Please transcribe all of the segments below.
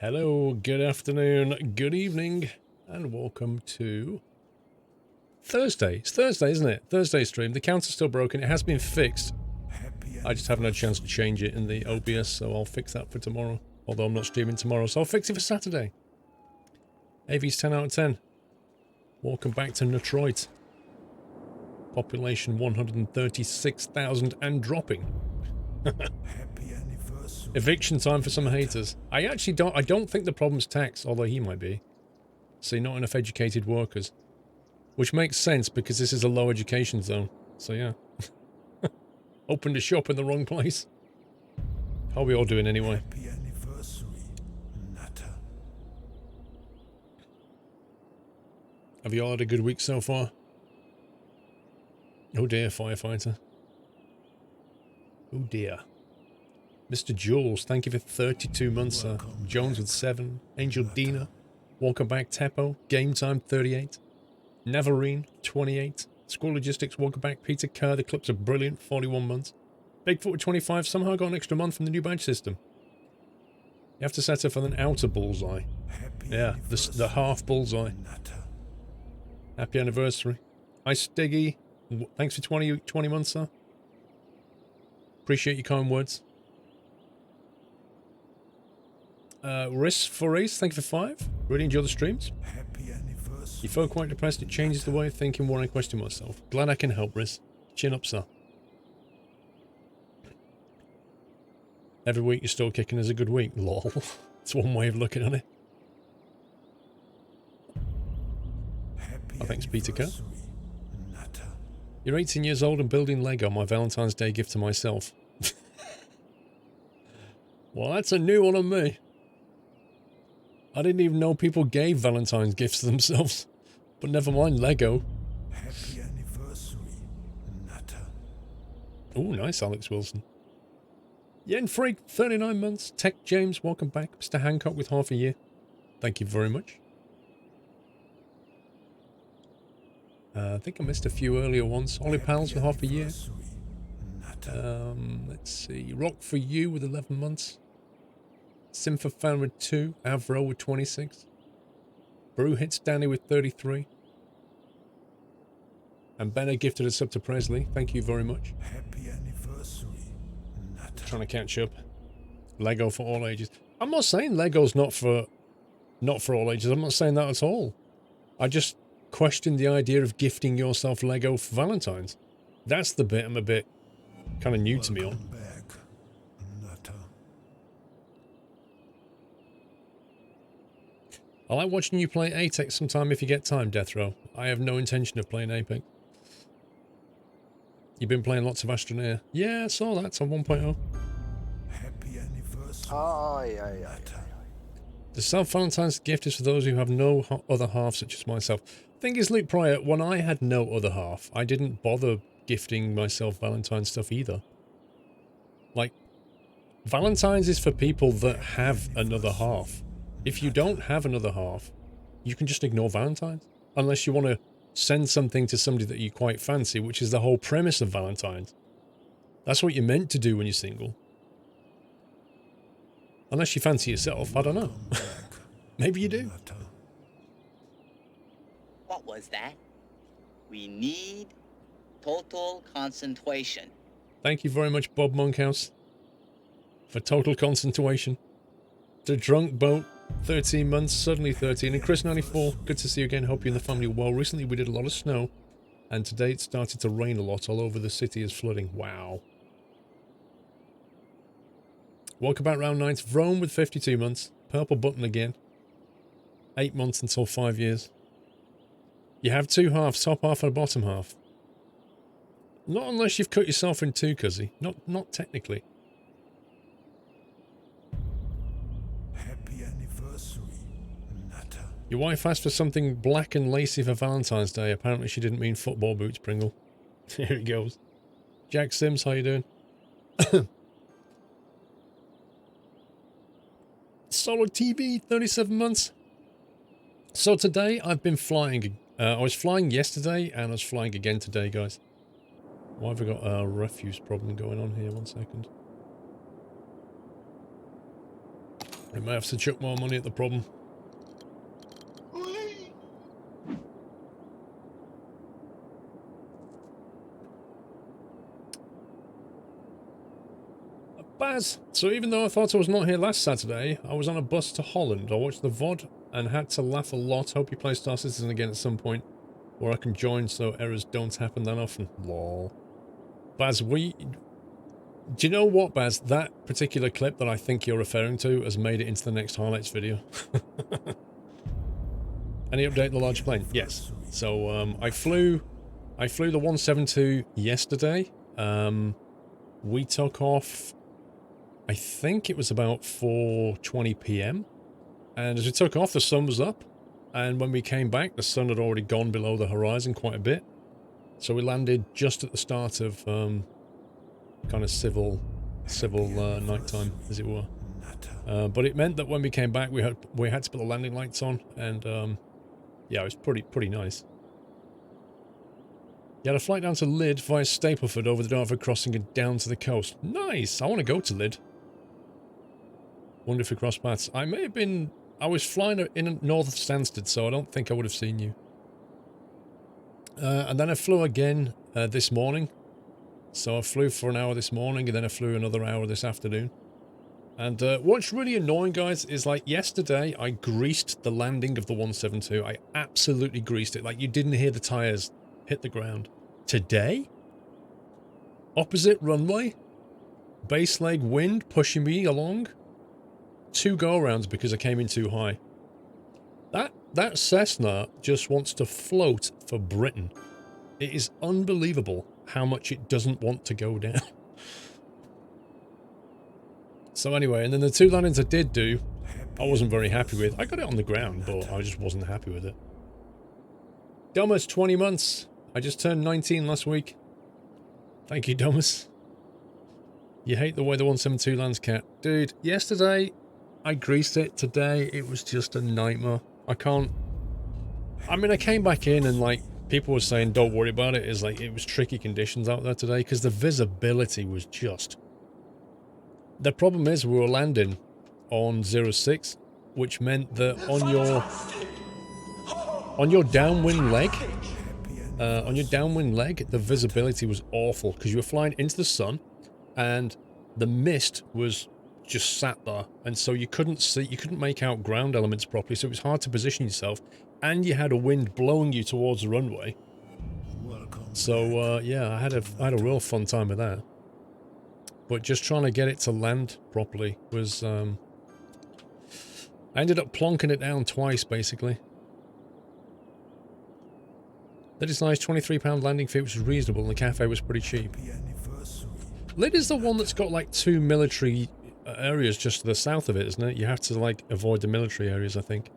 Hello, good afternoon, good evening, and welcome to Thursday. It's Thursday, isn't it? Thursday stream. The counter's still broken. It has been fixed. I just haven't had a chance to change it in the OBS, so I'll fix that for tomorrow. Although I'm not streaming tomorrow, so I'll fix it for Saturday. AV's 10 out of 10. Welcome back to Detroit. Population 136,000 and dropping. Eviction time for some haters. I don't think the problem's tax, although he might be. See, not enough educated workers. Which makes sense because this is a low education zone. So yeah. Opened a shop in the wrong place. How are we all doing anyway? Happy anniversary, Nutter. Have you all had a good week so far? Oh dear, firefighter. Oh dear. Mr. Jules, thank you for 32 months, sir. Jones with 7. Angel Dina. Welcome back, Teppo. Game Time, 38. Navarine, 28. Squirrel Logistics, welcome back. Peter Kerr, the clips are brilliant, 41 months. Bigfoot with 25, somehow got an extra month from the new badge system. You have to set up for an outer bullseye. Yeah, the half bullseye. Happy anniversary. Hi, Stiggy. Thanks for 20 months, sir. Appreciate your kind words. Riss for Ace, thank you for 5. Really enjoy the streams. Happy anniversary. You feel quite depressed, it changes the way of thinking when I question myself. Glad I can help, Riss. Chin up, sir. Every week you're still kicking is a good week. Lol. It's one way of looking at it. Happy I think it's Peter Kerr. Nutter. You're 18 years old and building Lego, my Valentine's Day gift to myself. Well, that's a new one on me. I didn't even know people gave Valentine's gifts to themselves. But never mind Lego. Happy anniversary, Nutter. Oh, nice, Alex Wilson. Yen Freak, 39 months. Tech James, welcome back. Mr. Hancock with half a year. Thank you very much. I think I missed a few earlier ones. Ollie Pals with half a year. Let's see. Rock for You with 11 months. Simfafan with 2. Avro with 26. Brew Hits Danny with 33. And Benner gifted a sub to Presley. Thank you very much. Happy anniversary, Nutter. Trying to catch up. Lego for all ages. I'm not saying Lego's not for all ages. I'm not saying that at all. I just question the idea of gifting yourself Lego for Valentine's. That's the bit I'm a bit kind of new to me on. Back, Nutter. I like watching you play Apex sometime if you get time, Death Row. I have no intention of playing Apex. You've been playing lots of Astroneer. Yeah, I saw that. It's on 1.0. Happy anniversary. Oh, yeah. The self-Valentine's gift is for those who have no other half, such as myself. Thing is, Luke Pryor, when I had no other half, I didn't bother gifting myself Valentine's stuff either. Like, Valentine's is for people that have another half. If you don't have another half, you can just ignore Valentine's. Unless you want to send something to somebody that you quite fancy, which is the whole premise of Valentine's. That's what you're meant to do when you're single. Unless you fancy yourself, I don't know. Maybe you do. What was that? We need total concentration. Thank you very much, Bob Monkhouse, for total concentration. The Drunk Boat, 13 months, suddenly 13. And Chris94, good to see you again. Hope you and the family are well. Recently we did a lot of snow, and today it started to rain a lot all over the city as flooding. Wow. Walkabout Round 9 to Rome with 52 months. Purple button again. 8 months until 5 years. You have 2 halves, top half and a bottom half. Not unless you've cut yourself in 2, cuzzy. Not technically. Happy anniversary, Nutter. Your wife asked for something black and lacy for Valentine's Day. Apparently she didn't mean football boots, Pringle. Here it goes. Jack Sims, how you doing? Solid TV, 37 months. So today I've been flying. I was flying yesterday and I was flying again today, guys. Why have we got a refuse problem going on here? 1 second. We may have to chuck more money at the problem. Baz, so even though I thought I was not here last Saturday, I was on a bus to Holland. I watched the VOD and had to laugh a lot. Hope you play Star Citizen again at some point where I can join so errors don't happen that often. Lol. Baz, do you know what, Baz? That particular clip that I think you're referring to has made it into the next highlights video. Any update the large plane? Yes. So I flew the 172 yesterday. We took off, I think it was about 4:20 p.m. And as we took off, the sun was up. And when we came back, the sun had already gone below the horizon quite a bit. So we landed just at the start of kind of civil nighttime, as it were. But it meant that when we came back, we had to put the landing lights on, and yeah, it was pretty nice. You had a flight down to Lydd via Stapleford over the Dartford crossing and down to the coast. Nice! I want to go to Lydd. Wonder if we crossed paths. I may have been... I was flying in north of Stansted, so I don't think I would have seen you. And then I flew again this morning. So I flew for an hour this morning, and then I flew another hour this afternoon. And what's really annoying, guys, is like yesterday I greased the landing of the 172. I absolutely greased it. Like you didn't hear the tyres hit the ground. Today? Opposite runway? Base leg wind pushing me along? 2 go-arounds because I came in too high. That Cessna just wants to float for Britain. It is unbelievable how much it doesn't want to go down. So anyway, and then the 2 landings I did do, I wasn't very happy with. I got it on the ground, but I just wasn't happy with it. Domus, 20 months. I just turned 19 last week. Thank you, Domus. You hate the way the 172 lands, Cat. Dude, yesterday I greased it. Today it was just a nightmare. I mean, I came back in and like people were saying don't worry about it. It's like it was tricky conditions out there today because the visibility was just... The problem is we were landing on 06, which meant that on your downwind leg, the visibility was awful because you were flying into the sun and the mist was just sat there, and so you couldn't make out ground elements properly, so it was hard to position yourself, and you had a wind blowing you towards the runway. So yeah, I had a real fun time with that. But just trying to get it to land properly was I ended up plonking it down twice basically. That is nice, £23 landing fee, which is reasonable, and the cafe was pretty cheap. Lydd is the one that's got like 2 military areas just to the south of it, isn't it? You have to like avoid the military areas, I think,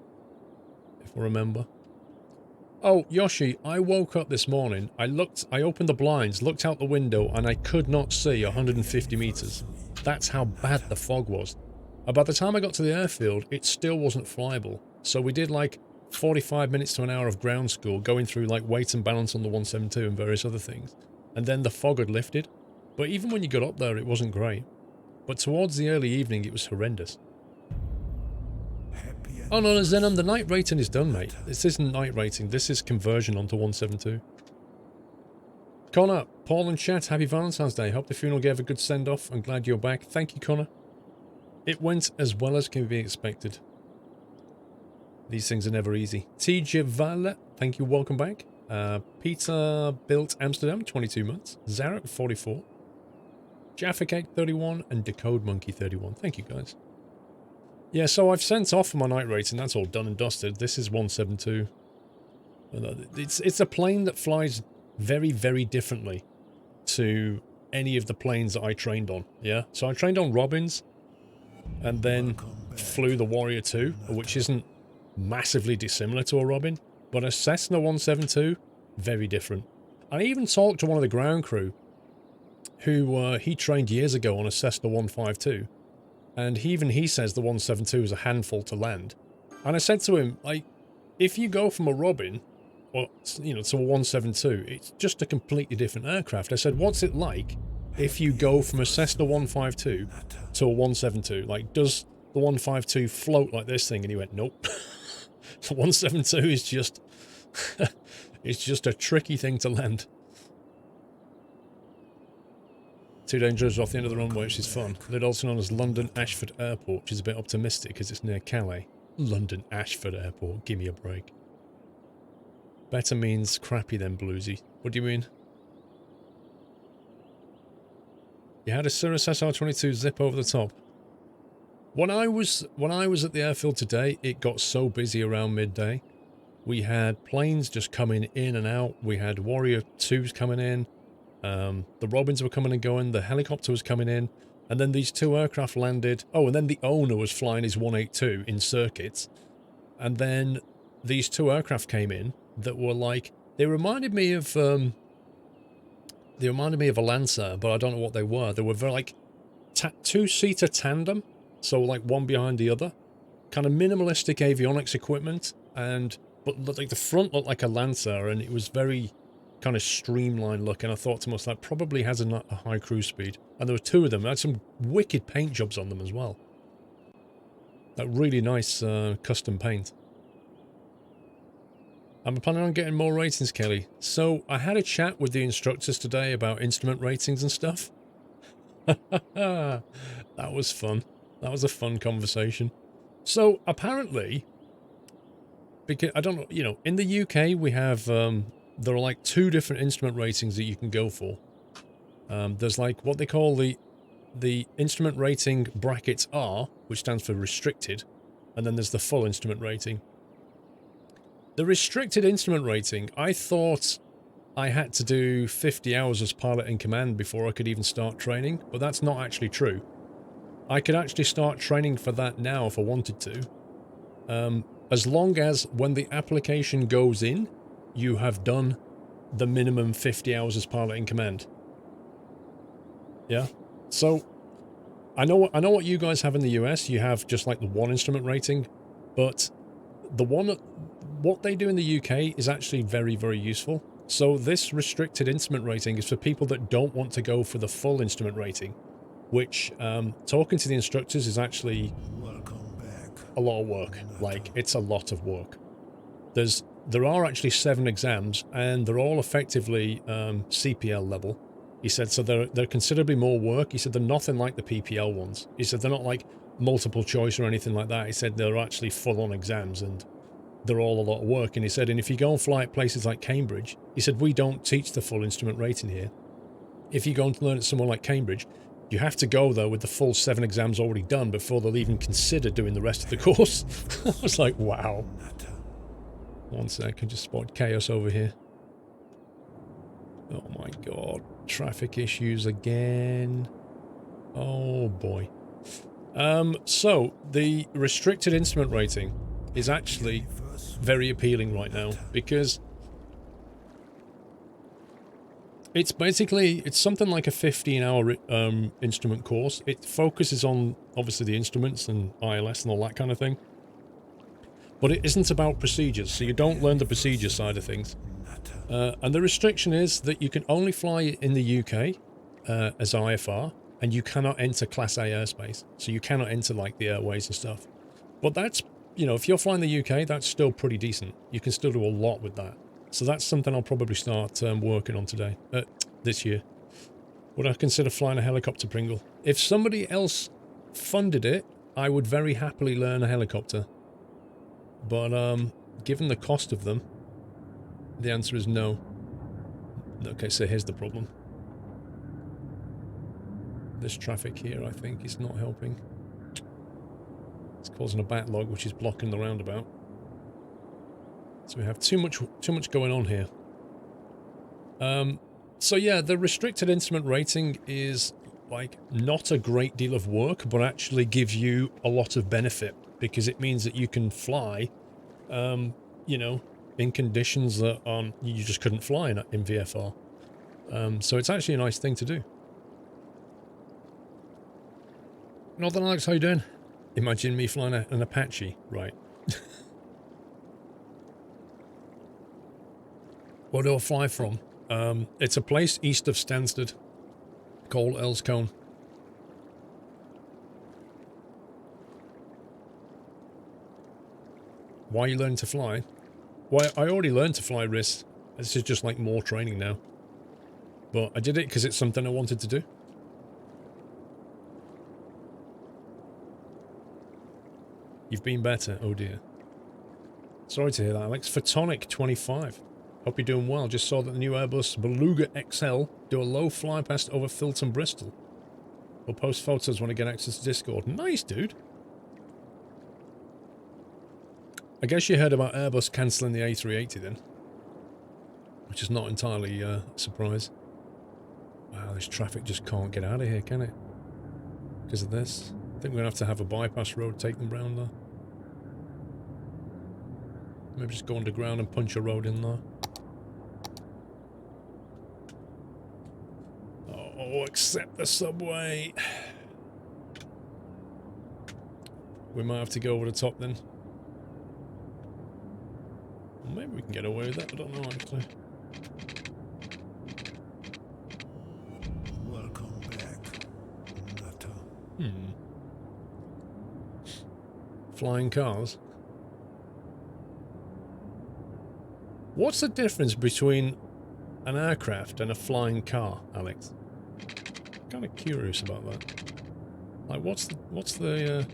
if I remember. Oh, Yoshi, I woke up this morning, I opened the blinds, looked out the window, and I could not see 150 meters. That's how bad the fog was. And by the time I got to the airfield, it still wasn't flyable. So we did like 45 minutes to an hour of ground school, going through like weight and balance on the 172 and various other things. And then the fog had lifted. But even when you got up there, it wasn't great. But towards the early evening, it was horrendous. Oh no, Zenon, the night rating is done, mate. This isn't night rating, this is conversion onto 172. Connor, Paul and chat, happy Valentine's Day. Hope the funeral gave a good send-off. I'm glad you're back. Thank you, Connor. It went as well as can be expected. These things are never easy. TJ Val, thank you, welcome back. Peter Built Amsterdam, 22 months. Zarek, 44. Jaffa Cake, 31. And Decode Monkey, 31. Thank you, guys. Yeah, so I've sent off my night rating. That's all done and dusted. This is 172. It's a plane that flies very, very differently to any of the planes that I trained on. Yeah, so I trained on Robins and then flew the Warrior 2, which isn't massively dissimilar to a Robin, but a Cessna 172, very different. I even talked to one of the ground crew who he trained years ago on a Cessna 152. And he says the 172 is a handful to land. And I said to him, like, if you go from a Robin, or, you know, to a 172, it's just a completely different aircraft. I said, what's it like if you go from a Cessna 152 to a 172? Like, does the 152 float like this thing? And he went, nope. The 172 is just, it's just a tricky thing to land. Too dangerous off the end of the runway, which is fun. They're also known as London Ashford Airport, which is a bit optimistic because it's near Calais. London Ashford Airport, give me a break. Better means crappy than bluesy. What do you mean? You had a Cirrus SR-22 zip over the top. When I was at the airfield today, it got so busy around midday. We had planes just coming in and out. We had Warrior 2s coming in. The Robins were coming and going. The helicopter was coming in. And then these 2 aircraft landed. Oh, and then the owner was flying his 182 in circuits. And then these 2 aircraft came in that were like, they reminded me of a Lancer, but I don't know what they were. They were very like 2-seater tandem, so like one behind the other, kind of minimalistic avionics equipment, but like the front looked like a Lancer, and it was very kind of streamlined look. And I thought to myself, that probably has a high cruise speed. And there were 2 of them. They had some wicked paint jobs on them as well. That really nice custom paint. I'm planning on getting more ratings, Kelly. So I had a chat with the instructors today about instrument ratings and stuff. That was fun. That was a fun conversation. So apparently, because I don't know, you know, in the UK we have there are like 2 different instrument ratings that you can go for. There's like what they call the instrument rating brackets R, which stands for restricted, and then there's the full instrument rating. The restricted instrument rating, I thought I had to do 50 hours as pilot in command before I could even start training, but that's not actually true. I could actually start training for that now if I wanted to. As long as when the application goes in, you have done the minimum 50 hours as pilot in command. Yeah? So, I know what you guys have in the US. You have just like the 1 instrument rating, but what they do in the UK is actually very, very useful. So this restricted instrument rating is for people that don't want to go for the full instrument rating, which, talking to the instructors is actually a lot of work. Like, it's a lot of work. There are actually 7 exams, and they're all effectively CPL level. He said, so they're considerably more work. He said they're nothing like the PPL ones. He said they're not like multiple choice or anything like that. He said they're actually full-on exams, and they're all a lot of work. And he said, and if you go and fly at places like Cambridge, he said, we don't teach the full instrument rating here. If you go and learn at somewhere like Cambridge, you have to go there with the full 7 exams already done before they'll even consider doing the rest of the course. I was like, wow. One sec, I just spotted chaos over here. Oh my god. Traffic issues again. Oh boy. So, the restricted instrument rating is actually very appealing right now, because it's basically, it's something like a 15-hour instrument course. It focuses on, obviously, the instruments and ILS and all that kind of thing. But it isn't about procedures, so you don't learn the procedure side of things. And the restriction is that you can only fly in the UK as IFR, and you cannot enter Class A airspace. So you cannot enter, like, the airways and stuff. But that's, you know, if you're flying the UK, that's still pretty decent. You can still do a lot with that. So that's something I'll probably start working on today, this year. Would I consider flying a helicopter, Pringle? If somebody else funded it, I would very happily learn a helicopter. But given the cost of them, the answer is no. Okay, so here's the problem. This traffic here, I think, is not helping. It's causing a backlog, which is blocking the roundabout. So we have too much going on here. So yeah, the restricted instrument rating is like not a great deal of work, but actually gives you a lot of benefit, because it means that you can fly, you know, in conditions that you just couldn't fly in VFR. So it's actually a nice thing to do. Northern Alex, how you doing? Imagine me flying an Apache, right? Where do I fly from? It's a place east of Stansted called Elscombe. Why are you learning to fly? Well, I already learned to fly RIS. This is just like more training now. But I did it because it's something I wanted to do. You've been better. Oh dear. Sorry to hear that, Alex. Photonic25. Hope you're doing well. Just saw that the new Airbus Beluga XL do a low fly past over Filton, Bristol. We'll post photos when I get access to Discord. Nice, dude. I guess you heard about Airbus cancelling the A380 then. Which is not entirely a surprise. Wow, this traffic just can't get out of here, can it? Because of this. I think we're going to have a bypass road take them round there. Maybe just go underground and punch a road in there. Oh, accept the subway. We might have to go over the top then. Well, maybe we can get away with that, I don't know actually. Welcome back, Nutter. Flying cars. What's the difference between an aircraft and a flying car, Alex? I'm kind of curious about that. Like, what's the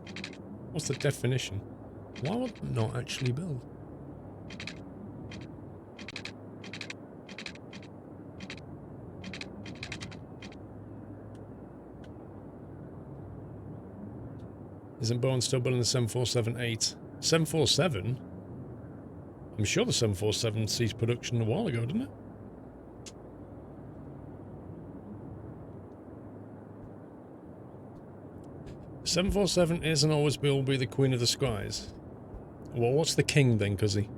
definition? Why would they not actually build? Isn't Boeing still building the 747-8? 747? I'm sure the 747 ceased production a while ago, didn't it? The 747 is and always will be the queen of the skies. Well, what's the king then, cuzzy?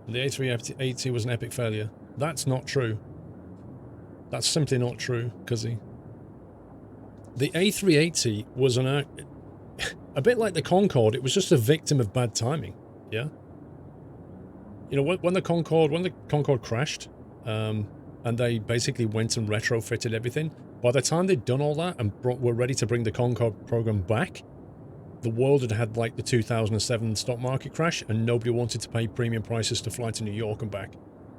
The A380 was an epic failure. That's not true. That's simply not true, cuzzy. The A380 was a bit like the Concorde. It was just a victim of bad timing. Yeah. You know, when the Concorde crashed, and they basically went and retrofitted everything, by the time they'd done all that and were ready to bring the Concorde program back, the world had had like the 2007 stock market crash, and nobody wanted to pay premium prices to fly to New York and back.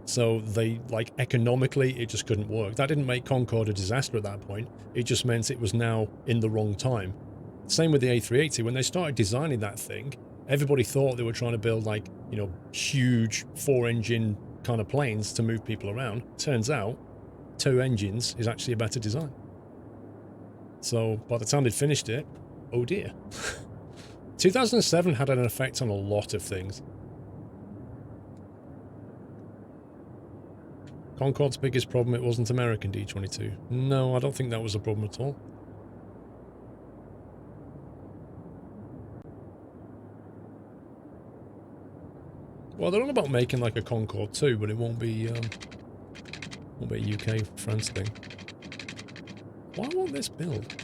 So they, like, economically, it just couldn't work. That didn't make Concorde a disaster at that point. It just meant it was now in the wrong time. Same with the A380. When they started designing that thing, everybody thought they were trying to build, like, you know, huge 4-engine kind of planes to move people around. Turns out, 2 engines is actually a better design. So by the time they'd finished it, oh dear. 2007 had an effect on a lot of things. Concorde's biggest problem, it wasn't American D-22. No, I don't think that was a problem at all. Well, they're on about making like a Concorde too, but it won't be a UK France thing. Why won't this build?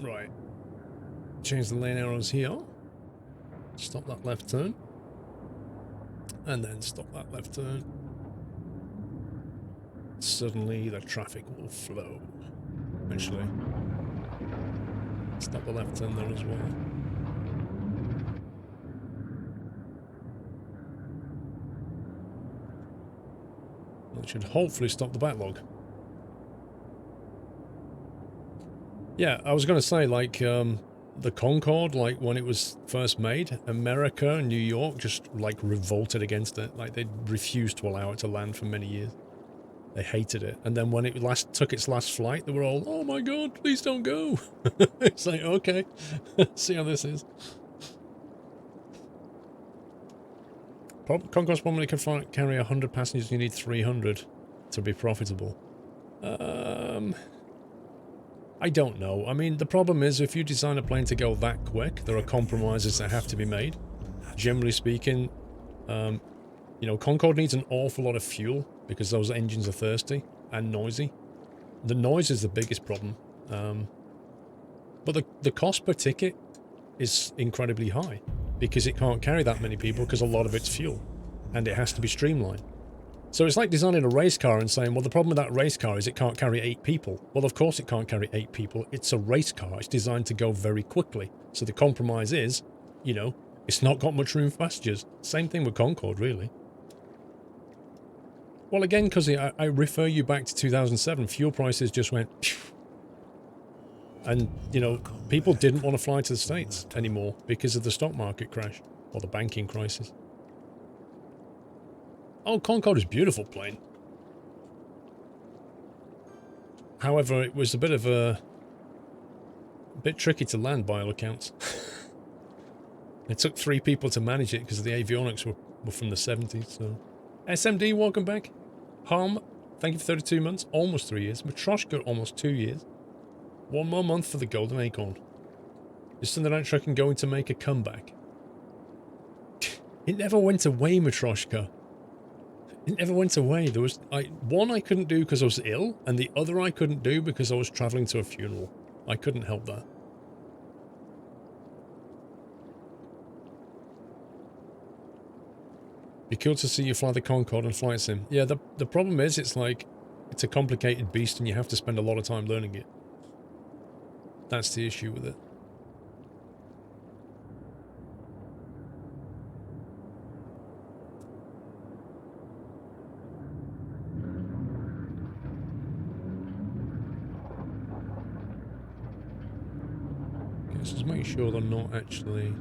Right. Change the lane arrows here. Stop that left turn. And then stop that left turn. Suddenly the traffic will flow. Eventually. Stop the left turn there as well. That should hopefully stop the backlog. Yeah, I was going to say, like, the Concorde, like, when it was first made, America and New York just, like, revolted against it. Like, they refused to allow it to land for many years. They hated it. And then when it took its last flight, they were all, oh my god, please don't go. It's like, okay, see how this is. Concorde's probably can carry 100 passengers, you need 300 to be profitable. I don't know. I mean, the problem is, if you design a plane to go that quick, there are compromises that have to be made. Generally speaking, you know, Concorde needs an awful lot of fuel because those engines are thirsty and noisy. The noise is the biggest problem. But the cost per ticket is incredibly high because it can't carry that many people because a lot of it's fuel and it has to be streamlined. So it's like designing a race car and saying, well, the problem with that race car is it can't carry 8 people. Well, of course it can't carry 8 people. It's a race car. It's designed to go very quickly. So the compromise is, you know, it's not got much room for passengers. Same thing with Concorde, really. Well, again, because I refer you back to 2007, fuel prices just went phew. And, you know, people didn't want to fly to the States anymore because of the stock market crash or the banking crisis. Oh, Concorde is a beautiful plane. However, it was a bit tricky to land by all accounts. It took 3 people to manage it because the avionics were from the 70s, so... SMD, welcome back. Harm, thank you for 32 months, almost 3 years. Matroshka, almost 2 years. 1 more month for the Golden Acorn. Is Thunderlight Trucking going to make a comeback? It never went away, Matroshka. It never went away. There was one I couldn't do because I was ill, and the other I couldn't do because I was travelling to a funeral. I couldn't help that. Be cool to see you fly the Concorde and flight sim. Yeah, the problem is it's like it's a complicated beast and you have to spend a lot of time learning it. That's the issue with it. Okay, so just make sure they're not actually...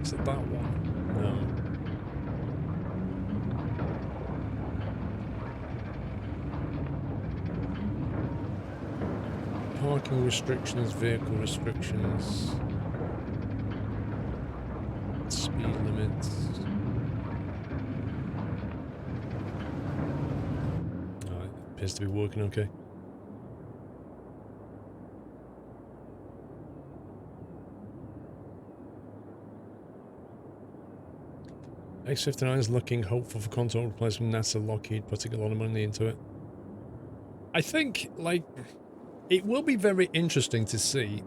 Is it that one? No. Parking restrictions, vehicle restrictions, speed limits. Oh, it appears to be working okay. X-59 is looking hopeful for console replacement. NASA, Lockheed putting a lot of money into it. I think, like, it will be very interesting to see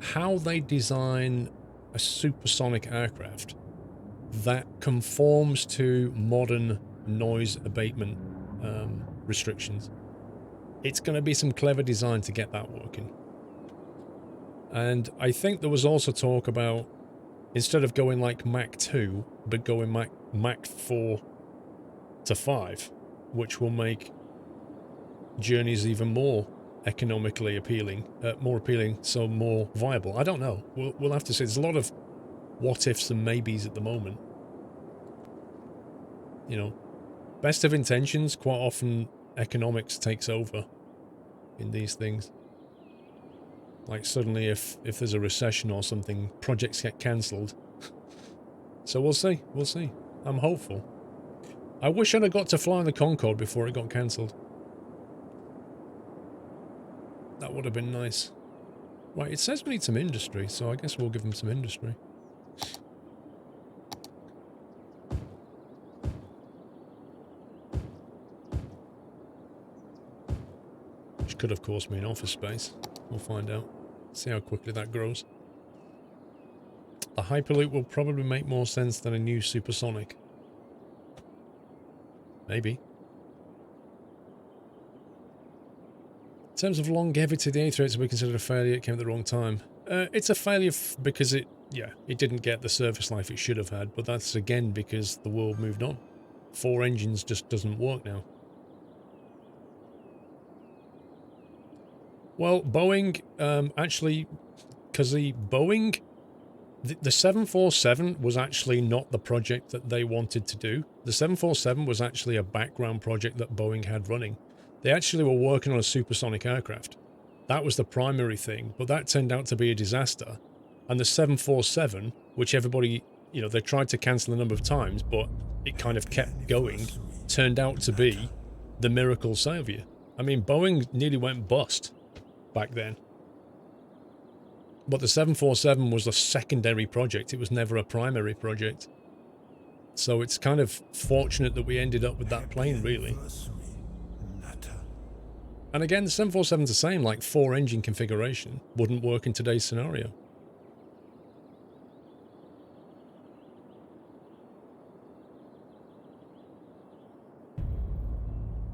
how they design a supersonic aircraft that conforms to modern noise abatement restrictions. It's going to be some clever design to get that working. And I think there was also talk about, instead of going like Mach 2, but going Mach 4 to 5, which will make journeys even more economically appealing, so more viable. I don't know. We'll have to see. There's a lot of what-ifs and maybes at the moment. You know, best of intentions, quite often economics takes over in these things. Like suddenly if there's a recession or something, projects get cancelled. So we'll see. We'll see. I'm hopeful. I wish I'd have got to fly the Concorde before it got cancelled. That would have been nice. Right, it says we need some industry, so I guess we'll give them some industry. Which could, of course, mean office space. We'll find out. See how quickly that grows. The Hyperloop will probably make more sense than a new supersonic. Maybe. In terms of longevity, the A380 will be considered a failure. It came at the wrong time. It's a failure because it didn't get the service life it should have had, but that's again because the world moved on. 4 engines just doesn't work now. Well, Boeing, actually, because the 747 was actually not the project that they wanted to do. The 747 was actually a background project that Boeing had running. They actually were working on a supersonic aircraft. That was the primary thing, but that turned out to be a disaster. And the 747, which everybody, you know, they tried to cancel a number of times, but it kind of kept going, turned out to be the miracle savior. I mean, Boeing nearly went bust back then. But the 747 was a secondary project. It was never a primary project. So it's kind of fortunate that we ended up with that plane, really. And again, the 747's the same, like 4 engine configuration wouldn't work in today's scenario.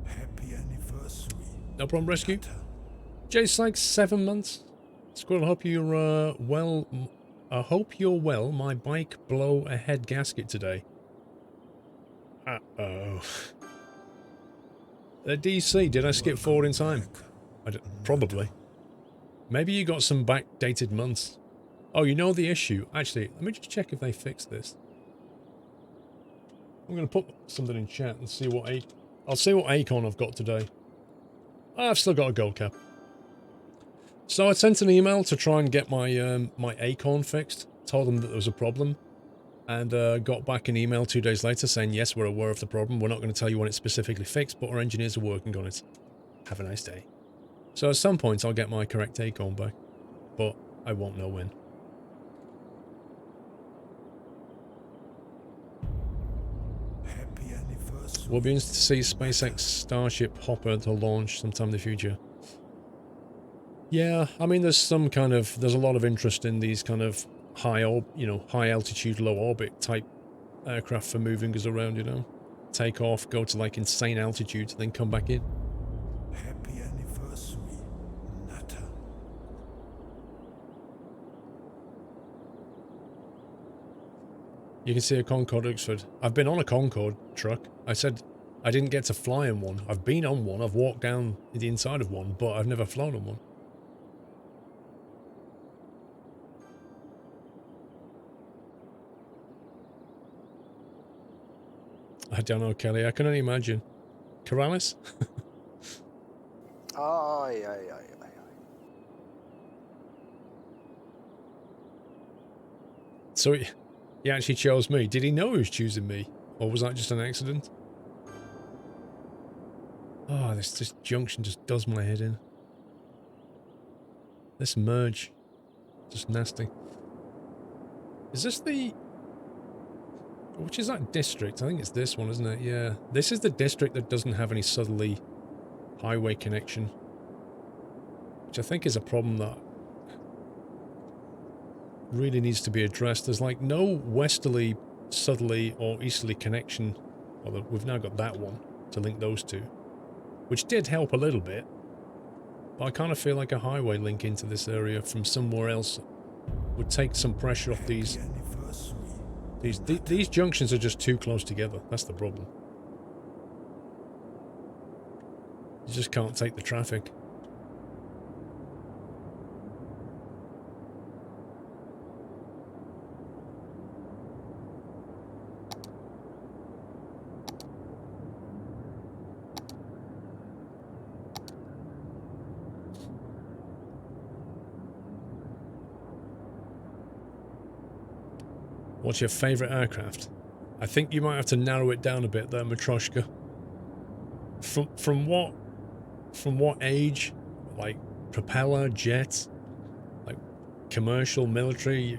Happy anniversary. No problem, rescue. Jay Sykes, 7 months. Squirrel, hope you're well. I hope you're well. My bike blow a head gasket today. Uh-oh. DC, did I skip forward in time? Probably. Maybe you got some backdated months. Oh, you know the issue. Actually, let me just check if they fixed this. I'm going to put something in chat and see what I'll see what Acorn I've got today. I've still got a gold cap. So I sent an email to try and get my my Acorn fixed. Told them that there was a problem. And got back an email 2 days later saying, yes, we're aware of the problem. We're not going to tell you when it's specifically fixed, but our engineers are working on it. Have a nice day. So at some point, I'll get my correct Acorn back. But I won't know when. Happy anniversary. We'll be interested to see SpaceX Starship Hopper to launch sometime in the future. Yeah, I mean, there's a lot of interest in these kind of high altitude, low orbit type aircraft for moving us around, you know. Take off, go to like insane altitudes, then come back in. Happy anniversary, Nutter. You can see a Concorde Oxford. I've been on a Concorde truck. I said I didn't get to fly in one. I've been on one, I've walked down the inside of one, but I've never flown on one. I don't know, Kelly. I can only imagine. Corrales? Aye, aye, aye, aye, aye. So he actually chose me. Did he know he was choosing me? Or was that just an accident? Oh, this junction just does my head in. This merge. Just nasty. Is this the... Which is that district? I think it's this one, isn't it? Yeah. This is the district that doesn't have any southerly highway connection. Which I think is a problem that really needs to be addressed. There's like no westerly, southerly or easterly connection. Although we've now got that one to link those two. Which did help a little bit. But I kind of feel like a highway link into this area from somewhere else would take some pressure off these. These junctions are just too close together. That's the problem. You just can't take the traffic. What's your favourite aircraft? I think you might have to narrow it down a bit there, Matroshka. From what age? Like propeller, jet, like commercial, military?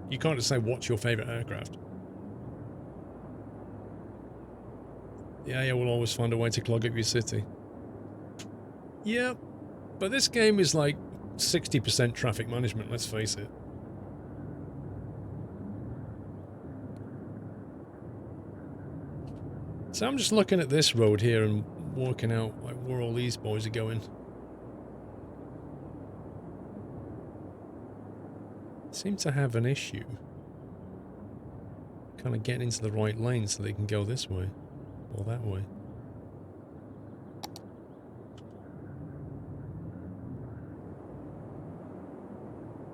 You can't just say what's your favourite aircraft. Yeah, we'll always find a way to clog up your city. Yep, but this game is like 60% traffic management, let's face it. So I'm just looking at this road here and working out like where all these boys are going. Seem to have an issue. Kind of getting into the right lane so they can go this way or that way.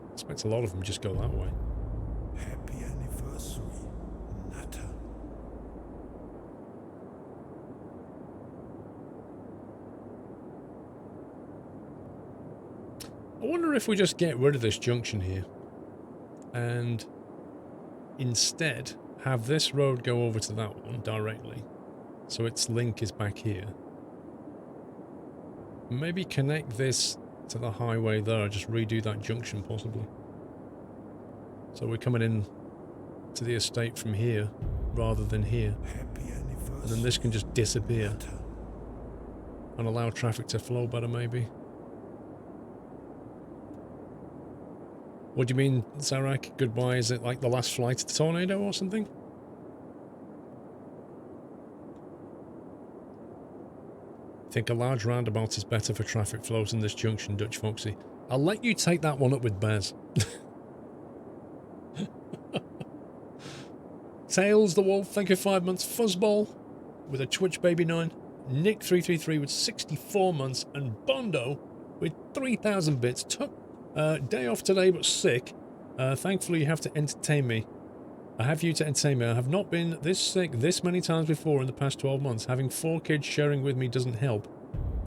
I expect a lot of them just go that way. Happy anniversary, Nutter. I wonder if we just get rid of this junction here and instead have this road go over to that one directly so its link is back here. Maybe connect this to the highway there, just redo that junction possibly. So we're coming in to the estate from here rather than here. Happy And anniversary. then this can just disappear Nutter. and allow traffic to flow better, maybe. What do you mean, Zarak? Goodbye? Is it like the last flight of the tornado or something? I think a large roundabout is better for traffic flows in this junction, Dutch Foxy. I'll let you take that one up with Bez. Tails the Wolf, thank you for 5 months. Fuzzball with a Twitch Baby 9. Nick333 with 64 months. And Bondo with 3,000 bits. Took day off today but sick. Thankfully you have to entertain me. I have you to entertain me. I have not been this sick this many times before in the past 12 months. Having 4 kids sharing with me doesn't help.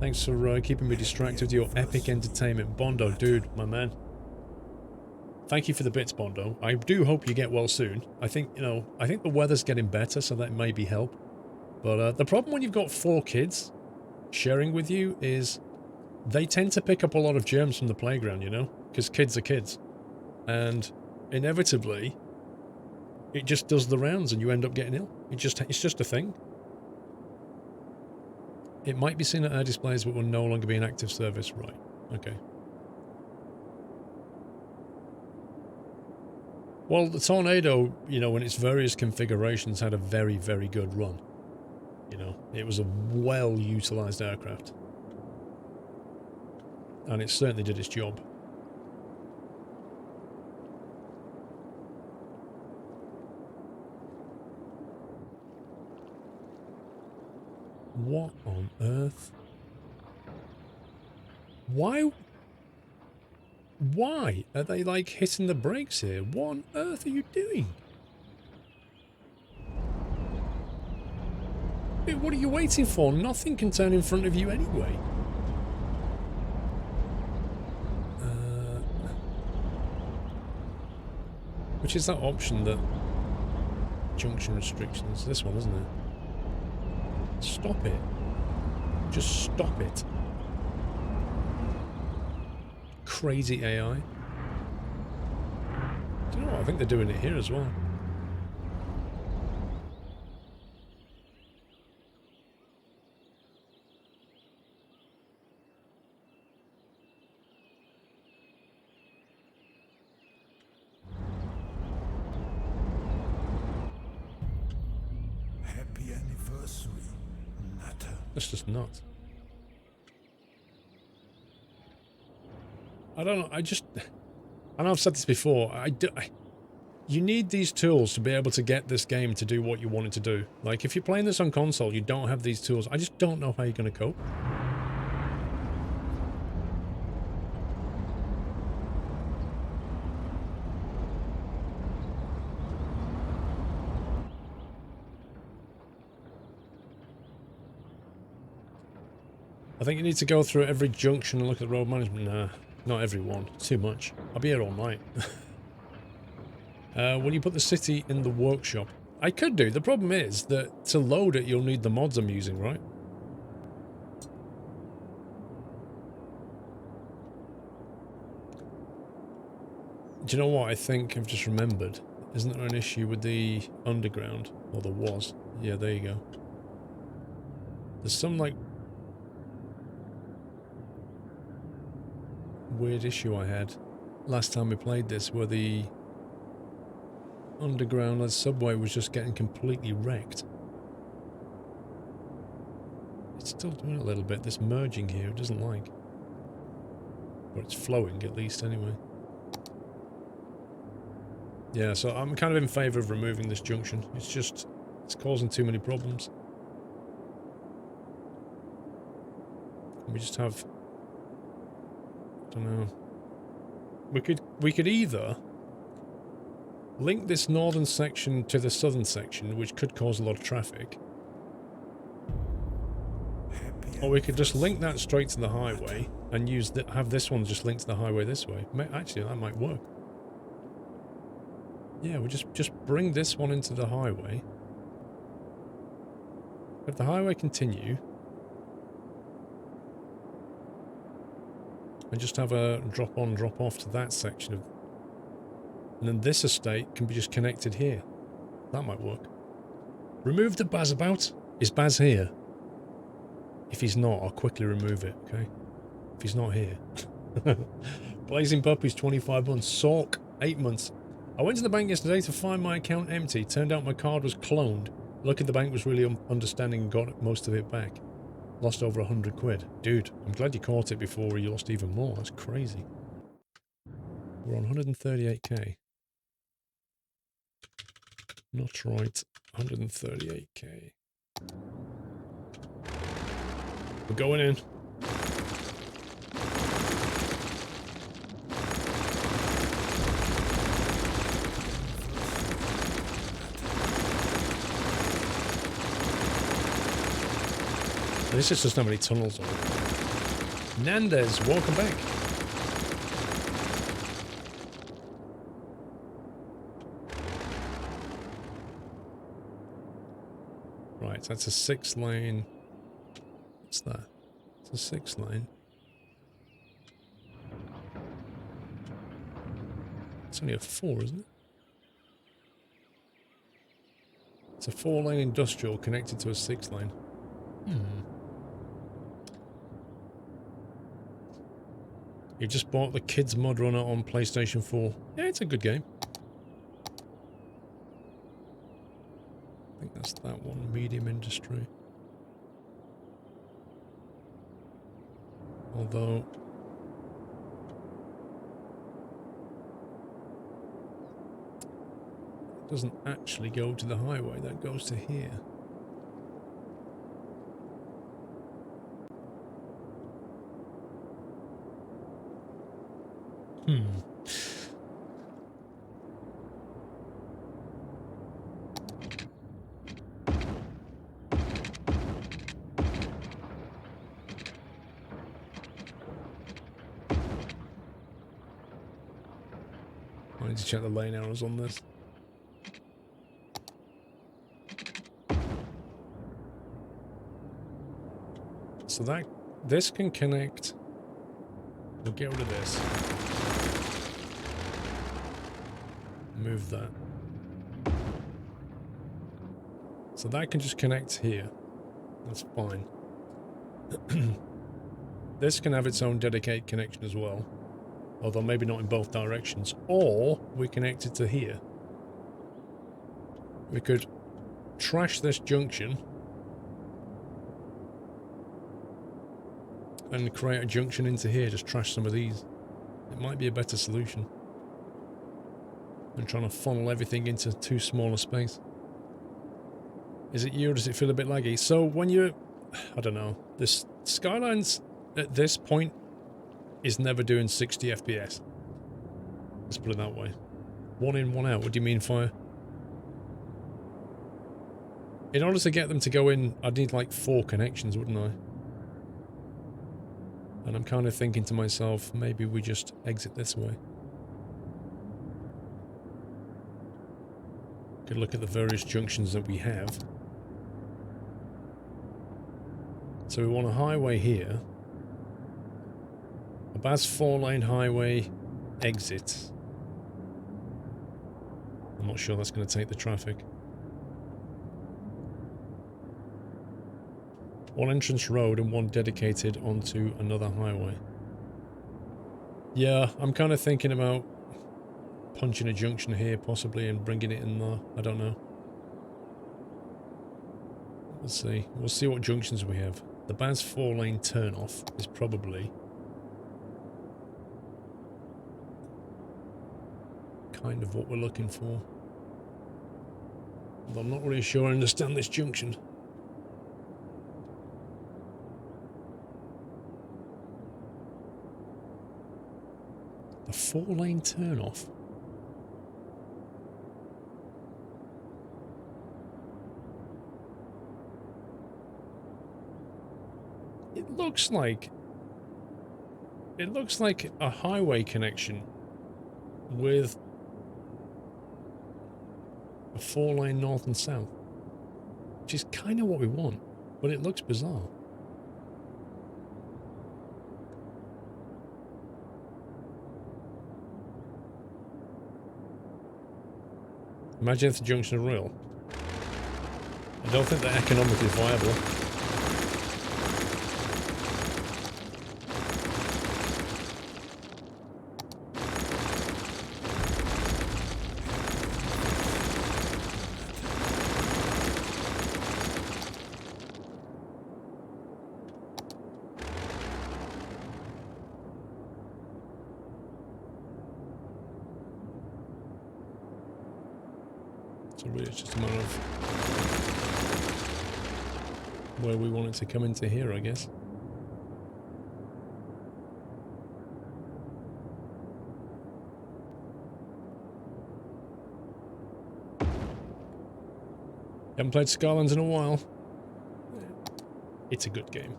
Thanks for keeping me distracted with your epic entertainment. Bondo, dude, my man. Thank you for the bits, Bondo. I do hope you get well soon. I think, you know, I think the weather's getting better, so that may be help. But the problem when you've got 4 kids sharing with you is they tend to pick up a lot of germs from the playground, you know? Because kids are kids. And inevitably, it just does the rounds and you end up getting ill. It's just a thing. It might be seen at our displays but will no longer be an active service. Right. Okay. Well, the Tornado, you know, in its various configurations had a very, very good run. You know, it was a well-utilised aircraft. And it certainly did its job. What on earth? Why are they like hitting the brakes here? What on earth are you doing? Dude, what are you waiting for? Nothing can turn in front of you anyway. Which is that option that... Junction restrictions. This one, isn't it? Stop it. Just stop it. Crazy AI. Do you know what? I think they're doing it here as well. Happy anniversary. Nutter. That's just nuts. I don't know, I know I've said this before, you need these tools to be able to get this game to do what you want it to do. Like, if you're playing this on console, you don't have these tools. I just don't know how you're going to cope. I think you need to go through every junction and look at the road management. Nah, not every one. Too much. I'll be here all night. Will you put the city in the workshop? I could do. The problem is that to load it, you'll need the mods I'm using, right? Do you know what I think I've just remembered? Isn't there an issue with the underground? Or there was. Yeah, there you go. There's some, like, weird issue I had last time we played this where the underground subway was just getting completely wrecked. It's still doing a little bit, this merging here, it doesn't like. Or it's flowing at least anyway. Yeah, so I'm kind of in favour of removing this junction. It's causing too many problems. Can we just have... I don't know. We could either link this northern section to the southern section, which could cause a lot of traffic. Or we could just link that straight to the highway and have this one just linked to the highway this way. Actually, that might work. Yeah, we just bring this one into the highway. If the highway continue, and just have a drop on, drop off to that section of... And then this estate can be just connected here. That might work. Remove the Baz about. Is Baz here? If he's not, I'll quickly remove it, okay? If he's not here. Blazing Puppies, 25 months. Sork, 8 months. I went to the bank yesterday to find my account empty. Turned out my card was cloned. Lucky the bank was really understanding and got most of it back. Lost over 100 quid. Dude, I'm glad you caught it before you lost even more. That's crazy. We're on 138k. Not right. 138k. We're going in. This just doesn't have any tunnels on it. Nandez, welcome back. Right, that's a 6-lane. What's that? It's a 6-lane. It's only a 4, isn't it? It's a 4-lane industrial connected to a 6-lane. You just bought the Kids Mod Runner on PlayStation 4. Yeah, it's a good game. I think that's that one, Medium Industry. Although... it doesn't actually go to the highway, that goes to here. I need to check the lane arrows on this. So this can connect. We'll get rid of this. Move that. So that can just connect here. That's fine. This can have its own dedicated connection as well. Although maybe not in both directions. Or we connect it to here. We could trash this junction and create a junction into here, just trash some of these. It might be a better solution than trying to funnel everything into too small a space. Is it you or does it feel a bit laggy? So when you're... I don't know. This Skylines at this point is never doing 60 FPS. Let's put it that way. 1 in, 1 out. What do you mean, Fire? In order to get them to go in, I'd need like 4 connections, wouldn't I? And I'm kind of thinking to myself, maybe we just exit this way. Could look at the various junctions that we have. So we want a highway here. A Baz 4-lane highway exit. I'm not sure that's going to take the traffic. 1 entrance road and 1 dedicated onto another highway. Yeah, I'm kind of thinking about punching a junction here possibly and bringing it in there. I don't know. Let's see. We'll see what junctions we have. The Baz 4-lane turn-off is probably kind of what we're looking for. But I'm not really sure I understand this junction. The 4-lane turn-off? It looks like a highway connection with a 4-lane north and south, which is kind of what we want, but it looks bizarre. Imagine if the junction are real. I don't think they're economically viable. So really it's just a matter of where we want it to come into here, I guess. Haven't played Skylines in a while. It's a good game.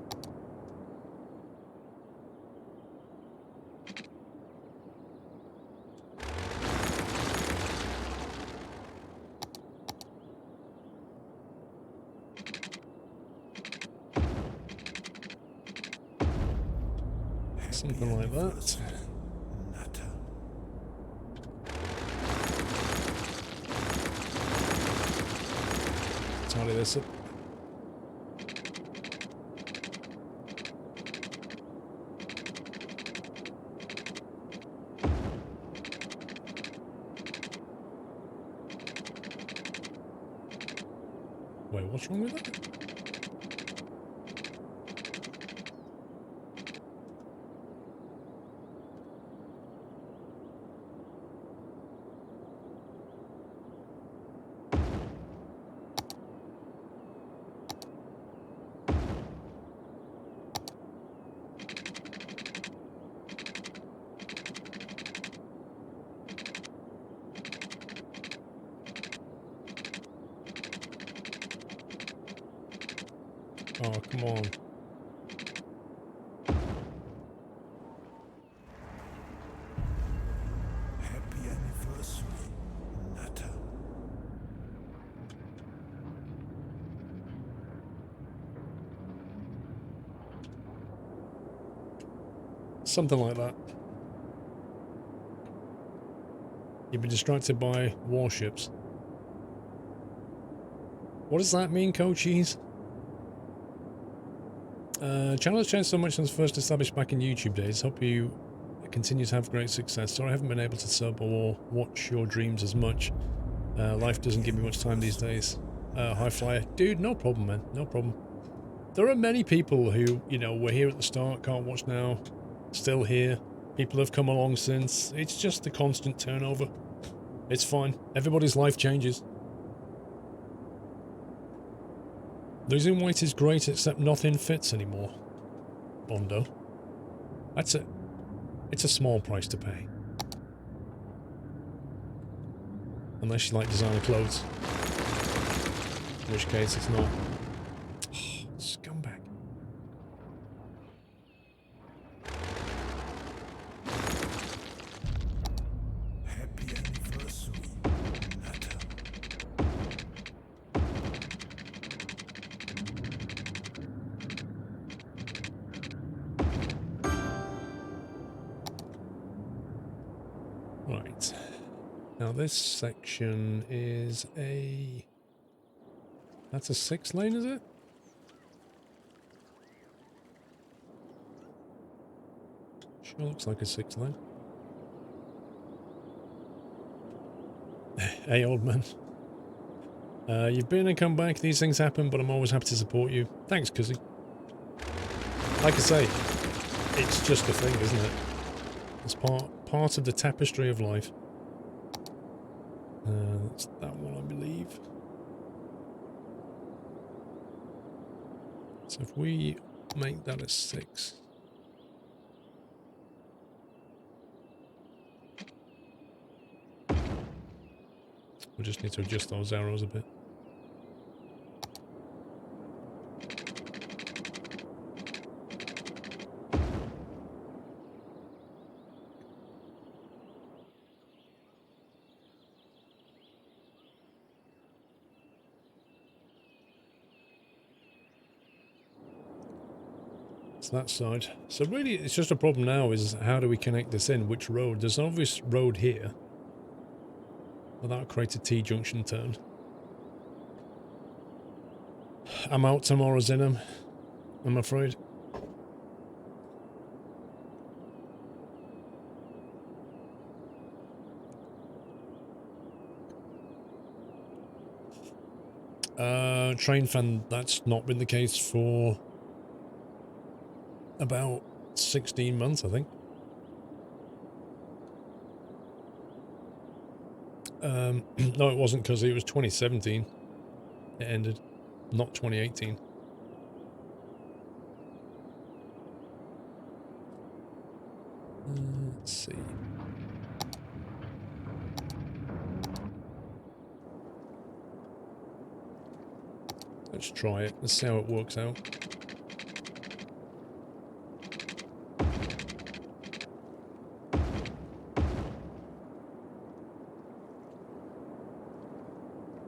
Something like that. Tidy this up. Wait, what's wrong with that? Oh, come on. Happy anniversary, Nutter. Something like that. You've been distracted by warships. What does that mean, Coaches? Channel has changed so much since first established back in YouTube days. Hope you continue to have great success. Sorry I haven't been able to sub or watch your dreams as much. Life doesn't give me much time these days. High Flyer. Dude, no problem, man. No problem. There are many people who, you know, were here at the start, can't watch now, still here. People have come along since. It's just the constant turnover. It's fine. Everybody's life changes. Losing weight is great, except nothing fits anymore. Bondo. That's it. It's a small price to pay. Unless you like designer clothes. In which case it's not. Oh, scumbag. Happy anniversary, Nutter. Right. Now this section is a... That's a 6 lane, is it? Sure looks like a 6 lane. Hey, old man. You've been and come back. These things happen, but I'm always happy to support you. Thanks, Cuzzy. Like I say, it's just a thing, isn't it? It's part of the tapestry of life. That's that one, I believe. So if we make that a 6. We just need to adjust those arrows a bit. It's that side. So really, it's just a problem now is how do we connect this in? Which road? There's an obvious road here. Well, that'll create a T-junction turn. I'm out tomorrow's in them, I'm afraid. Train fan, that's not been the case for about 16 months, I think. No, it wasn't, because it was 2017 it ended, not 2018. Let's see. Let's try it. Let's see how it works out.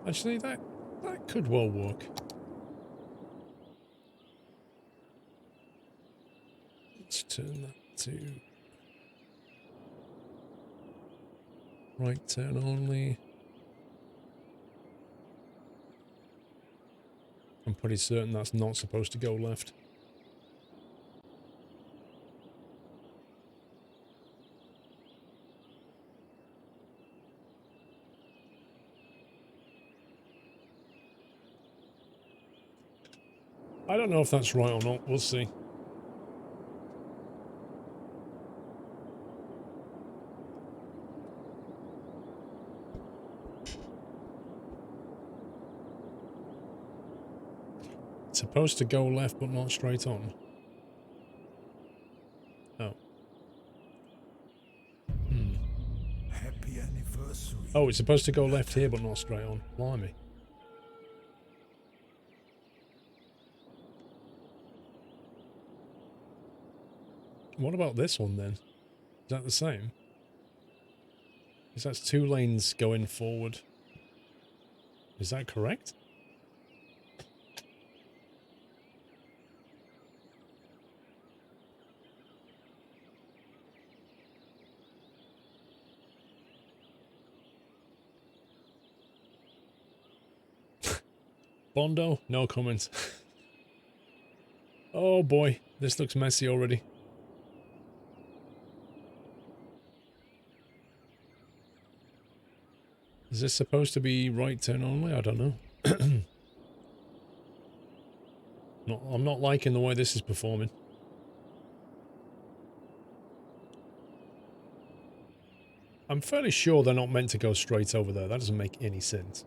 Actually, that could well work. Let's turn that to right turn only. I'm pretty certain that's not supposed to go left. I don't know if that's right or not. We'll see. It's supposed to go left, but not straight on. Oh. Happy anniversary. Oh, it's supposed to go left here, but not straight on. Blimey. What about this one then? Is that the same? Because that's 2 lanes going forward. Is that correct? Bondo? No comments. Oh boy, this looks messy already. Is this supposed to be right turn only? I don't know. I'm not liking the way this is performing. I'm fairly sure they're not meant to go straight over there. That doesn't make any sense.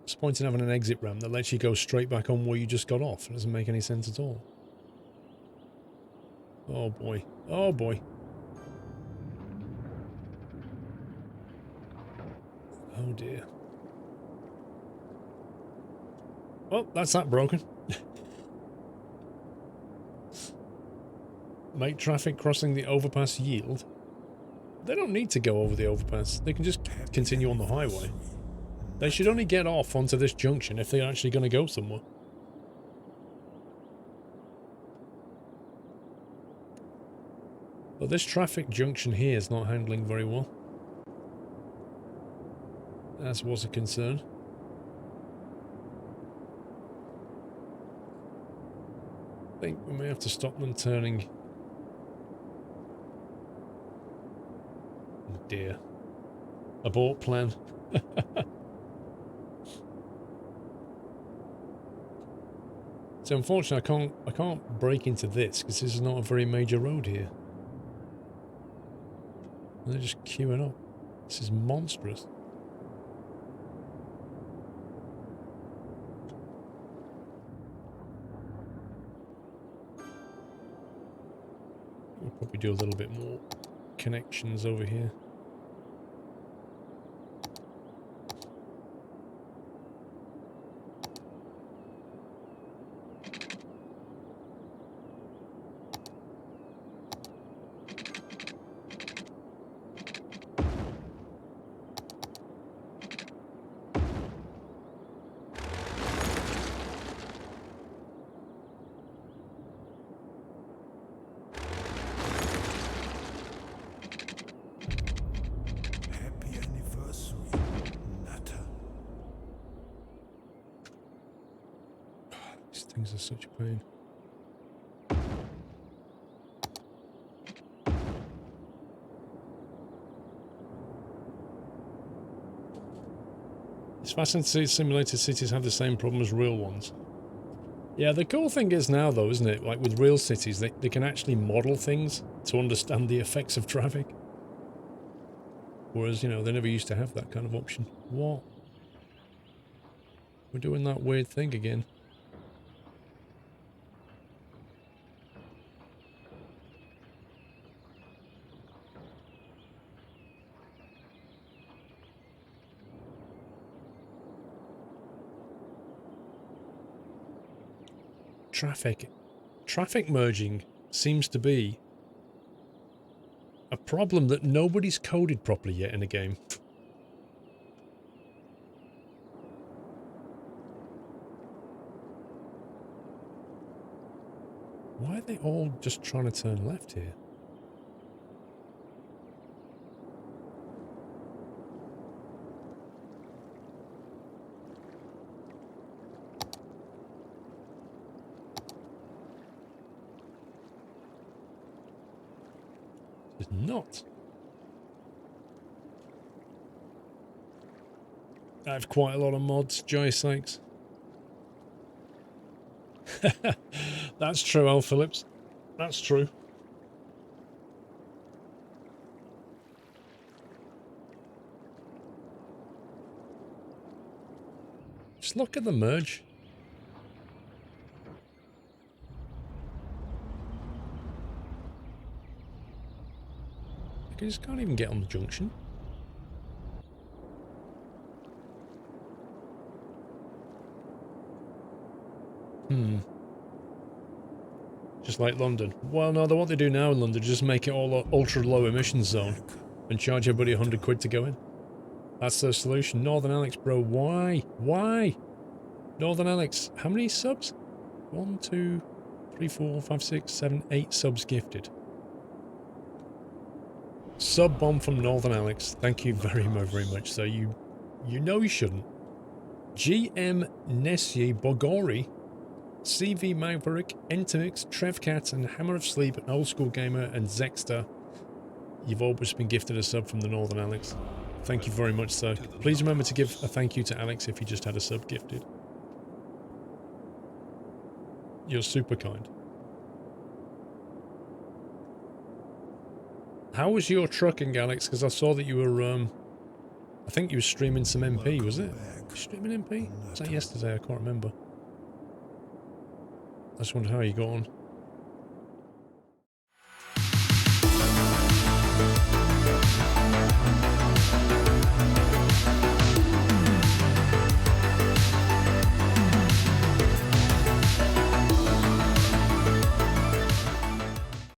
What's the point in having an exit ramp that lets you go straight back on where you just got off? It doesn't make any sense at all. Oh boy. Oh boy. Oh dear. Well, that's that broken. Make traffic crossing the overpass yield. They don't need to go over the overpass. They can just continue on the highway. They should only get off onto this junction if they're actually going to go somewhere. But this traffic junction here is not handling very well. As was a concern. I think we may have to stop them turning. Oh dear. Abort plan. So unfortunately I can't break into this because this is not a very major road here. And they're just queuing up. This is monstrous. We'll probably do a little bit more connections over here. Things are such a pain. It's fascinating to see simulated cities have the same problem as real ones. Yeah, the cool thing is now though, isn't it? Like with real cities, they can actually model things to understand the effects of traffic. Whereas, you know, they never used to have that kind of option. What? We're doing that weird thing again. Traffic merging seems to be a problem that nobody's coded properly yet in a game. Why are they all just trying to turn left here? It's not. I have quite a lot of mods, joy sakes. That's true, Al Phillips. That's true. Just look at the merge. I just can't even get on the junction. Just like London. Well, no, what they do now in London is just make it all a ultra low emissions zone and charge everybody 100 quid to go in. That's their solution. Northern Alex, bro, why? Why? Northern Alex, how many subs? 1, 2, 3, 4, 5, 6, 7, 8 subs gifted. Sub bomb from Northern Alex. Thank you very much. So you know you shouldn't. GM Nessier Bogori, CV Maverick, Entomix, Trevcat, and Hammer of Sleep, an old school gamer, and Zexter. You've always been gifted a sub from the Northern Alex. Thank you very much, sir. Please remember to give a thank you to Alex if you just had a sub gifted. You're super kind. How was your trucking, Alex? Because I saw that you were, I think you were streaming some MP, was it? Streaming MP? Was that yesterday? I can't remember. I just wondered how you got on.